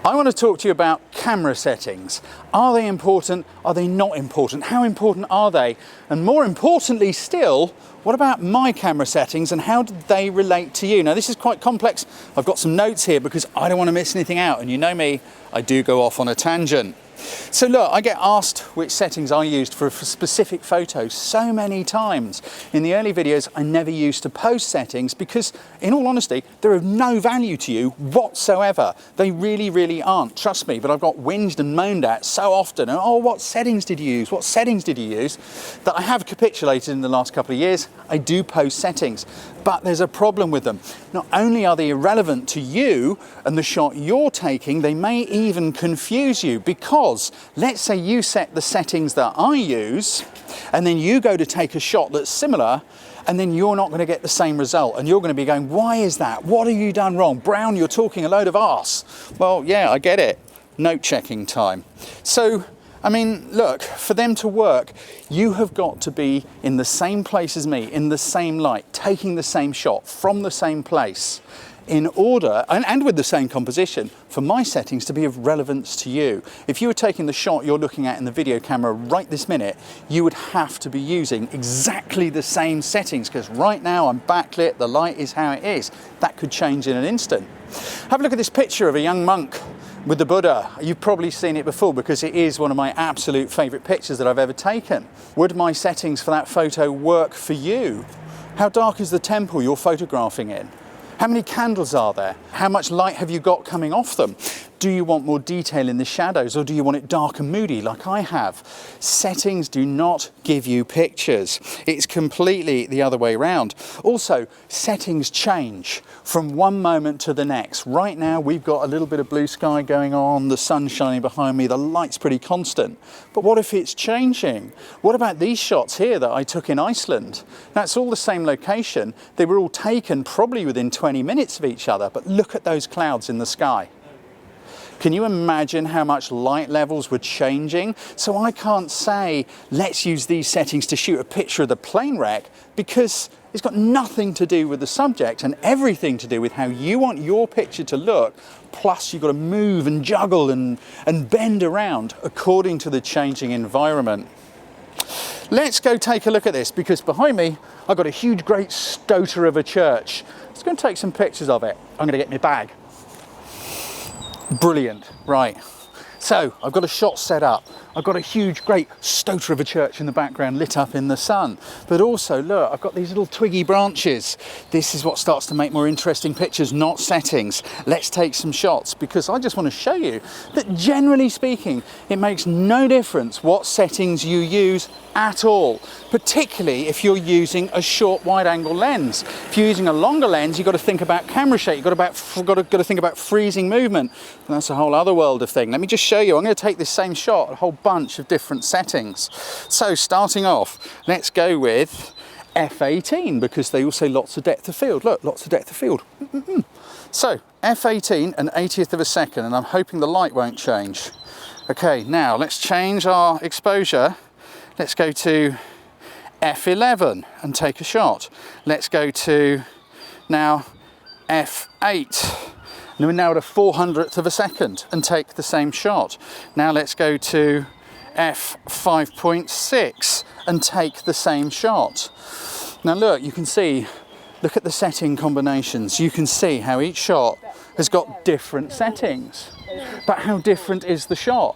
I want to talk to you about camera settings. Are they important? Are they not important? How important are they? And more importantly still, what about my camera settings and how do they relate to you? Now this is quite complex. I've got some notes here because I don't want to miss anything out, and you know me, I do go off on a tangent. So look, I get asked which settings I used for specific photos so many times. In the early videos, I never used to post settings because, in all honesty, they're of no value to you whatsoever. They really, really aren't. Trust me, but I've got whinged and moaned at so often. And, oh, what settings did you use? What settings did you use? That I have capitulated in the last couple of years. I do post settings, but there's a problem with them. Not only are they irrelevant to you and the shot you're taking, they may even confuse you because let's say you set the settings that I use and then you go to take a shot that's similar and then you're not going to get the same result and you're going to be going, why is that? What have you done wrong? Browne, you're talking a load of arse. Well, yeah, I get it. Note checking time. So, I mean, look, for them to work, you have got to be in the same place as me, in the same light, taking the same shot from the same place in order, and with the same composition, for my settings to be of relevance to you. If you were taking the shot you're looking at in the video camera right this minute, you would have to be using exactly the same settings because right now I'm backlit, the light is how it is. That could change in an instant. Have a look at this picture of a young monk with the Buddha. You've probably seen it before because it is one of my absolute favourite pictures that I've ever taken. Would my settings for that photo work for you? How dark is the temple you're photographing in? How many candles are there? How much light have you got coming off them? Do you want more detail in the shadows or do you want it dark and moody like I have? Settings do not give you pictures. It's completely the other way around. Also, settings change from one moment to the next. Right now, we've got a little bit of blue sky going on, the sun shining behind me, the light's pretty constant. But what if it's changing? What about these shots here that I took in Iceland? That's all the same location. They were all taken probably within 20 minutes of each other, but look at those clouds in the sky. Can you imagine how much light levels were changing? So I can't say, let's use these settings to shoot a picture of the plane wreck because it's got nothing to do with the subject and everything to do with how you want your picture to look. Plus you've got to move and juggle and bend around according to the changing environment. Let's go take a look at this because behind me, I've got a huge, great stoater of a church. Let's go and take some pictures of it. I'm going to get my bag. Brilliant, right. So I've got a shot set up. I've got a huge, great stoater of a church in the background lit up in the sun. But also, look, I've got these little twiggy branches. This is what starts to make more interesting pictures, not settings. Let's take some shots because I just want to show you that generally speaking, it makes no difference what settings you use at all, particularly if you're using a short wide angle lens. If you're using a longer lens, you've got to think about camera shape, you've got to think about freezing movement. And that's a whole other world of thing. Let me just show you. I'm going to take this same shot, a whole bunch of different settings. So starting off, let's go with f18 because they all say lots of depth of field. Look, lots of depth of field. So f18 an 80th of a second, and I'm hoping the light won't change. Okay, now let's change our exposure. Let's go to f11 and take a shot. Let's go to now f8. And we're now at a 400th of a second and take the same shot. Now let's go to f5.6 and take the same shot. Now look, you can see, look at the setting combinations. You can see how each shot has got different settings. But how different is the shot?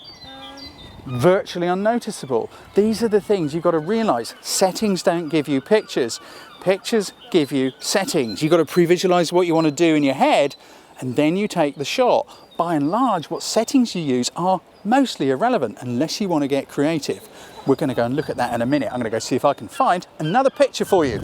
Virtually unnoticeable. These are the things you've got to realise. Settings don't give you pictures. Pictures give you settings. You've got to pre-visualise what you want to do in your head and then you take the shot. By and large, what settings you use are mostly irrelevant unless you want to get creative. We're going to go and look at that in a minute. I'm going to go see if I can find another picture for you.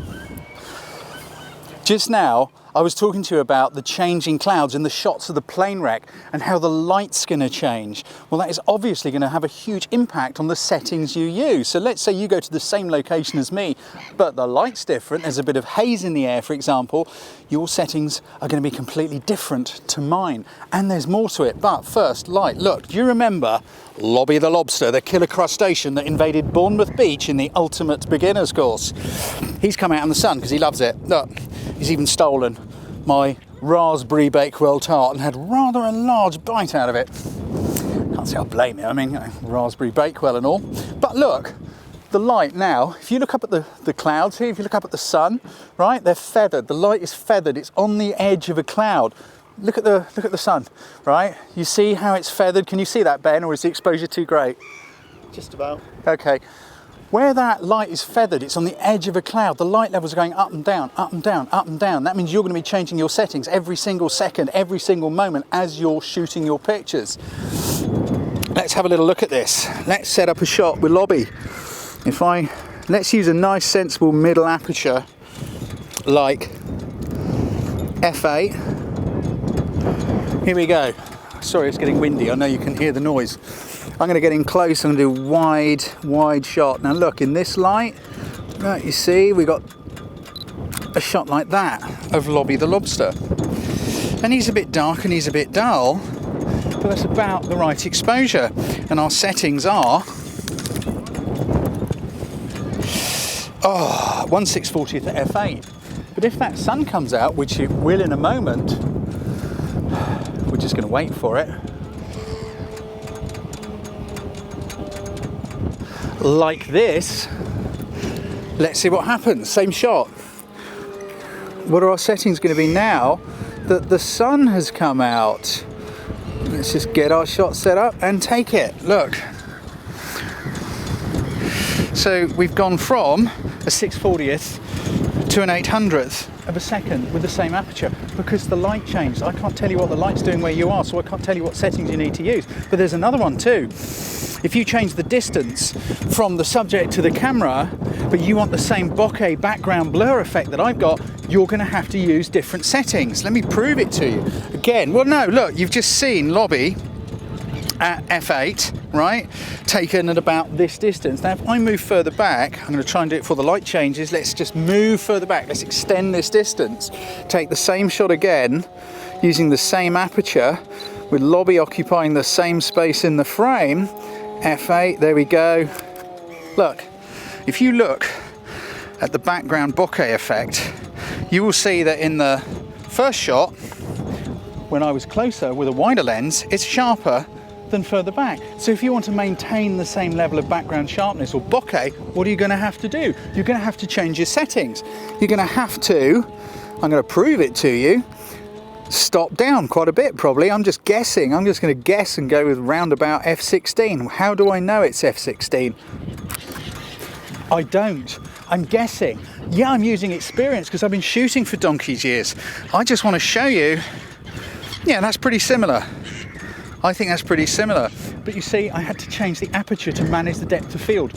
Just now, I was talking to you about the changing clouds and the shots of the plane wreck and how the light's going to change. Well, that is obviously going to have a huge impact on the settings you use. So let's say you go to the same location as me, but the light's different. There's a bit of haze in the air, for example. Your settings are going to be completely different to mine. And there's more to it. But first, light. Look, do you remember Lobby the lobster, the killer crustacean that invaded Bournemouth Beach in the ultimate beginner's course? He's come out in the sun because he loves it. Look, he's even stolen my raspberry Bakewell tart and had rather a large bite out of it. Can't say I blame it, I mean, raspberry Bakewell and all. But look, the light now, if you look up at the clouds here, if you look up at the sun, right, they're feathered. The light is feathered, it's on the edge of a cloud. Look at the sun, right? You see how it's feathered? Can you see that, Ben, or is the exposure too great? Just about. Okay. Where that light is feathered, it's on the edge of a cloud. The light levels are going up and down, up and down, up and down. That means you're going to be changing your settings every single second, every single moment as you're shooting your pictures. Let's have a little look at this. Let's set up a shot with Lobby. Let's use a nice sensible middle aperture like f8. Here we go. Sorry, it's getting windy. I know you can hear the noise. I'm going to get in close. I'm going to do wide shot. Now look, in this light, right, you see, we got a shot like that of Lobby the lobster. And he's a bit dark and he's a bit dull, but that's about the right exposure. And our settings are 1/640th at f8. But if that sun comes out, which it will in a moment, we're just going to wait for it. Like this. Let's see what happens. Same shot. What are our settings going to be now that the sun has come out? Let's just get our shot set up and take it. Look. So we've gone from a 6/40th to an 800th of a second with the same aperture because the light changed. I can't tell you what the light's doing where you are, so I can't tell you what settings you need to use. But there's another one too. If you change the distance from the subject to the camera, but you want the same bokeh background blur effect that I've got, you're going to have to use different settings. Let me prove it to you. Again, well, no, look, you've just seen Lobby at f8, right, taken at about this distance. Now, if I move further back, I'm going to try and do it before the light changes. Let's just move further back. Let's extend this distance. Take the same shot again, using the same aperture, with Lobby occupying the same space in the frame. f8, there we go. Look, if you look at the background bokeh effect, you will see that in the first shot, when I was closer with a wider lens, it's sharper than further back. So if you want to maintain the same level of background sharpness or bokeh, what are you going to have to do? You're going to have to change your settings. You're going to have to, I'm going to prove it to you, stop down quite a bit probably. I'm just guessing. I'm just going to guess and go with round about f16. How do I know it's f16? I don't. I'm guessing. Yeah, I'm using experience because I've been shooting for donkey's years. I just want to show you, yeah, that's pretty similar. I think that's pretty similar. But you see, I had to change the aperture to manage the depth of field.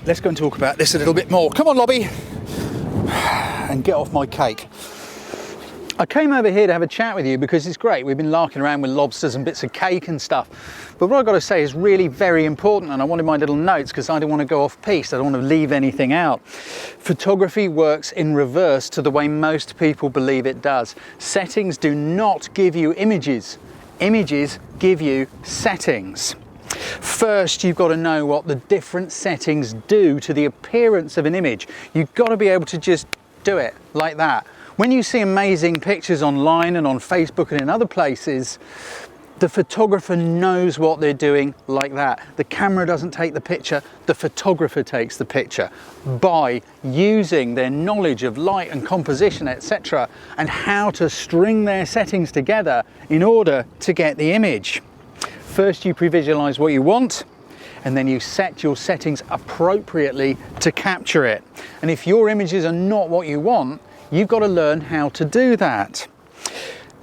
Let's go and talk about this a little bit more. Come on, Lobby, and get off my cake. I came over here to have a chat with you because it's great. We've been larking around with lobsters and bits of cake and stuff. But what I've got to say is really very important, and I wanted my little notes because I don't want to go off piste. I don't want to leave anything out. Photography works in reverse to the way most people believe it does. Settings do not give you images. Images give you settings. First, you've got to know what the different settings do to the appearance of an image. You've got to be able to just do it like that. When you see amazing pictures online and on Facebook and in other places, the photographer knows what they're doing like that. The camera doesn't take the picture, the photographer takes the picture by using their knowledge of light and composition, etc., and how to string their settings together in order to get the image. First, you pre-visualize what you want, and then you set your settings appropriately to capture it. And if your images are not what you want, you've got to learn how to do that.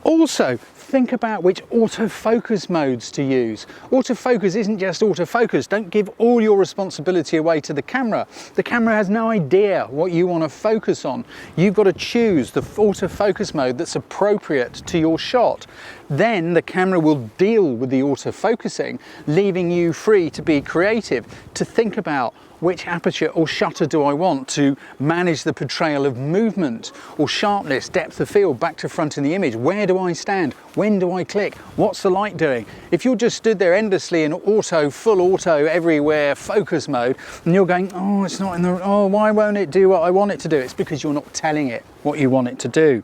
Also, think about which autofocus modes to use. Autofocus isn't just autofocus. Don't give all your responsibility away to the camera. The camera has no idea what you want to focus on. You've got to choose the autofocus mode that's appropriate to your shot. Then the camera will deal with the autofocusing, leaving you free to be creative, to think about which aperture or shutter do I want to manage the portrayal of movement or sharpness, depth of field, back to front in the image. Where do I stand? When do I click? What's the light doing? If you're just stood there endlessly in auto, full auto, everywhere focus mode, and you're going, oh, it's not in the, oh, why won't it do what I want it to do? It's because you're not telling it what you want it to do.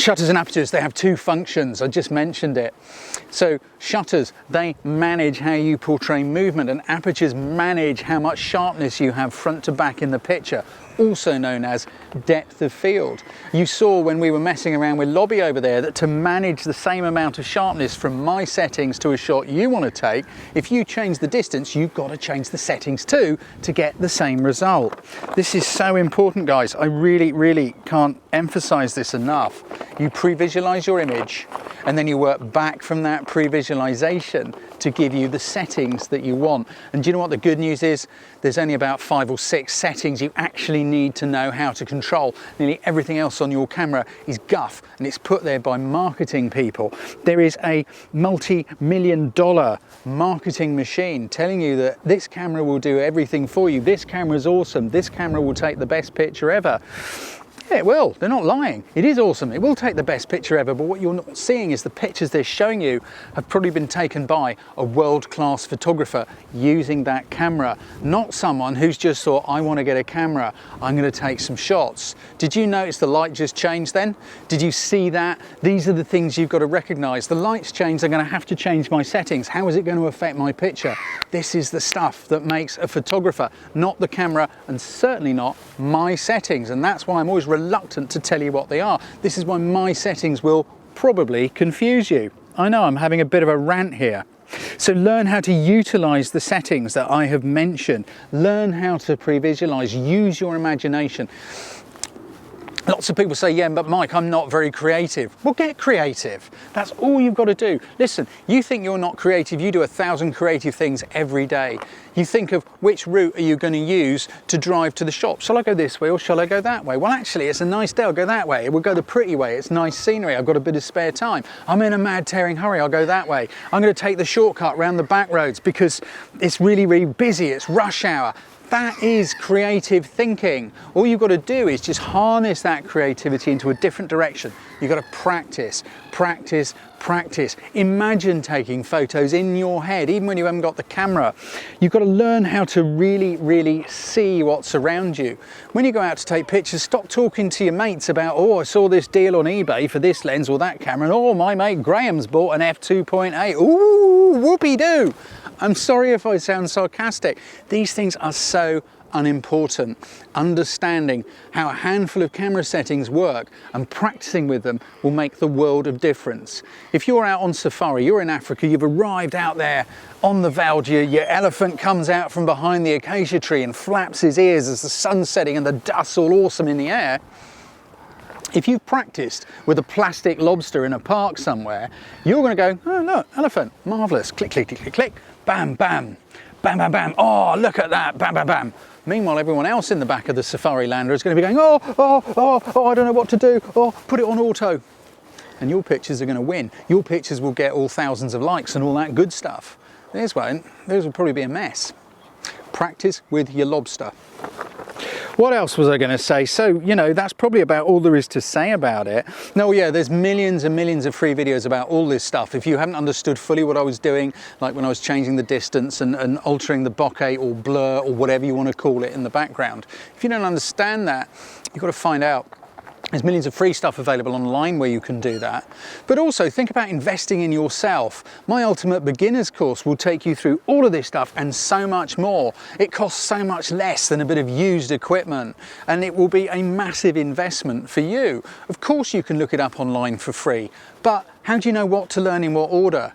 Shutters and apertures, they have two functions. I just mentioned it. So shutters, they manage how you portray movement, and apertures manage how much sharpness you have front to back in the picture, also known as depth of field. You saw when we were messing around with Lobby over there that to manage the same amount of sharpness from my settings to a shot you want to take, if you change the distance, you've got to change the settings too to get the same result. This is so important, guys. I really can't emphasize this enough. You pre-visualize your image and then you work back from that pre-visualization to give you the settings that you want. And do you know what the good news is? There's only about 5 or 6 settings you actually need to know how to control. Nearly everything else on your camera is guff, and it's put there by marketing people. There is a multi-million-dollar marketing machine telling you that this camera will do everything for you. This camera is awesome. This camera will take the best picture ever. Yeah, it will. They're not lying. It is awesome. It will take the best picture ever, but what you're not seeing is the pictures they're showing you have probably been taken by a world-class photographer using that camera, not someone who's just thought, I want to get a camera, I'm going to take some shots. Did you notice the light just changed then? Did you see that? These are the things you've got to recognize. The light's changed, I'm going to have to change my settings. How is it going to affect my picture? This is the stuff that makes a photographer, not the camera, and certainly not my settings. And that's why I'm always reluctant to tell you what they are. This is why my settings will probably confuse you. I know I'm having a bit of a rant here. So learn how to utilize the settings that I have mentioned. Learn how to pre-visualize, use your imagination. Lots of people say, yeah, but Mike, I'm not very creative. Well, get creative. That's all you've got to do. Listen, you think you're not creative, you do 1,000 creative things every day. You think of which route are you going to use to drive to the shop. Shall I go this way or shall I go that way? Well, actually, it's a nice day, I'll go that way. We'll go the pretty way, it's nice scenery, I've got a bit of spare time. I'm in a mad tearing hurry, I'll go that way. I'm going to take the shortcut round the back roads because it's really busy, it's rush hour. That is creative thinking. All you've got to do is just harness that creativity into a different direction. You've got to practice, practice, practice. Imagine taking photos in your head, even when you haven't got the camera. You've got to learn how to really see what's around you. When you go out to take pictures, stop talking to your mates about, oh, I saw this deal on eBay for this lens or that camera, and oh, my mate Graham's bought an f2.8. Ooh, whoopee-doo. I'm sorry if I sound sarcastic. These things are so unimportant. Understanding how a handful of camera settings work and practicing with them will make the world of difference. If you're out on safari, you're in Africa, you've arrived out there on the veld, your elephant comes out from behind the acacia tree and flaps his ears as the sun's setting and the dust's all awesome in the air. If you've practiced with a plastic lobster in a park somewhere, you're going to go, oh look, elephant, marvellous, click, click, click, click, click, bam, bam, bam, bam, bam, oh, look at that, bam, bam, bam. Meanwhile, everyone else in the back of the safari lander is going to be going, oh, I don't know what to do, oh, put it on auto. And your pictures are going to win. Your pictures will get all thousands of likes and all that good stuff. Theirs won't. Theirs will probably be a mess. Practice with your lobster. What else was I going to say? So, you know, that's probably about all there is to say about it. No, yeah, there's millions and millions of free videos about all this stuff. If you haven't understood fully what I was doing, like when I was changing the distance and altering the bokeh or blur or whatever you want to call it in the background, if you don't understand that, you've got to find out. There's millions of free stuff available online where you can do that. But also think about investing in yourself. My Ultimate Beginner's course will take you through all of this stuff and so much more. It costs so much less than a bit of used equipment, and it will be a massive investment for you. Of course you can look it up online for free, but how do you know what to learn in what order?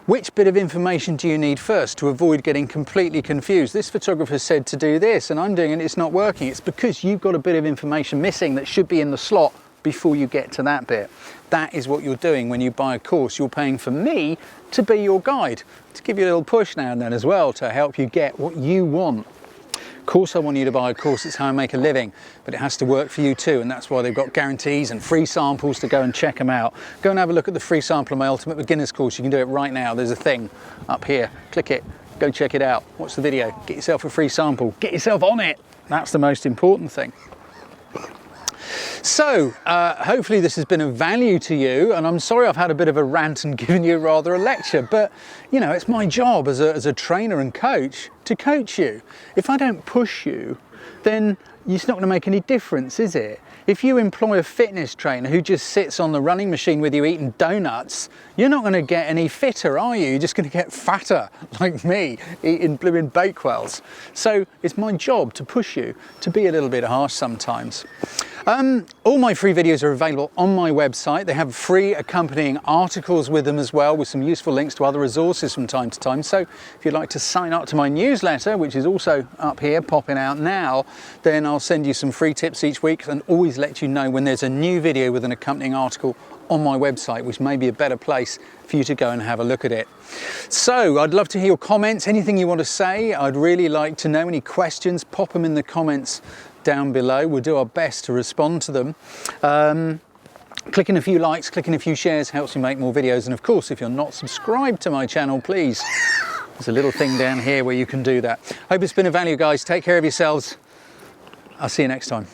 Which bit of information do you need first to avoid getting completely confused? This photographer said to do this and I'm doing it, it's not working. It's because you've got a bit of information missing that should be in the slot before you get to that bit. That is what you're doing when you buy a course. You're paying for me to be your guide, to give you a little push now and then as well to help you get what you want. Of course I want you to buy a course, it's how I make a living, but it has to work for you too, and that's why they've got guarantees and free samples to go and check them out. Go and have a look at the free sample of my Ultimate Beginner's course. You can do it right now. There's a thing up here. Click it, go check it out, watch the video, get yourself a free sample, get yourself on it. That's the most important thing. So, hopefully this has been of value to you, and I'm sorry I've had a bit of a rant and given you rather a lecture, but you know, it's my job as a trainer and coach to coach you. If I don't push you, then it's not going to make any difference, is it? If you employ a fitness trainer who just sits on the running machine with you eating donuts, you're not going to get any fitter, are you? You're just going to get fatter, like me, eating blooming Bakewells. So it's my job to push you to be a little bit harsh sometimes. All my free videos are available on my website. They have free accompanying articles with them as well, with some useful links to other resources from time to time. So if you'd like to sign up to my newsletter, which is also up here popping out now, then I'll send you some free tips each week and always let you know when there's a new video with an accompanying article on my website, which may be a better place for you to go and have a look at it. So I'd love to hear your comments, anything you want to say. I'd really like to know. Any questions, pop them in the comments down below. We'll do our best to respond to them. Clicking a few likes, clicking a few shares helps me make more videos. And of course, if you're not subscribed to my channel, please, there's a little thing down here where you can do that. Hope it's been of value, guys. Take care of yourselves. I'll see you next time.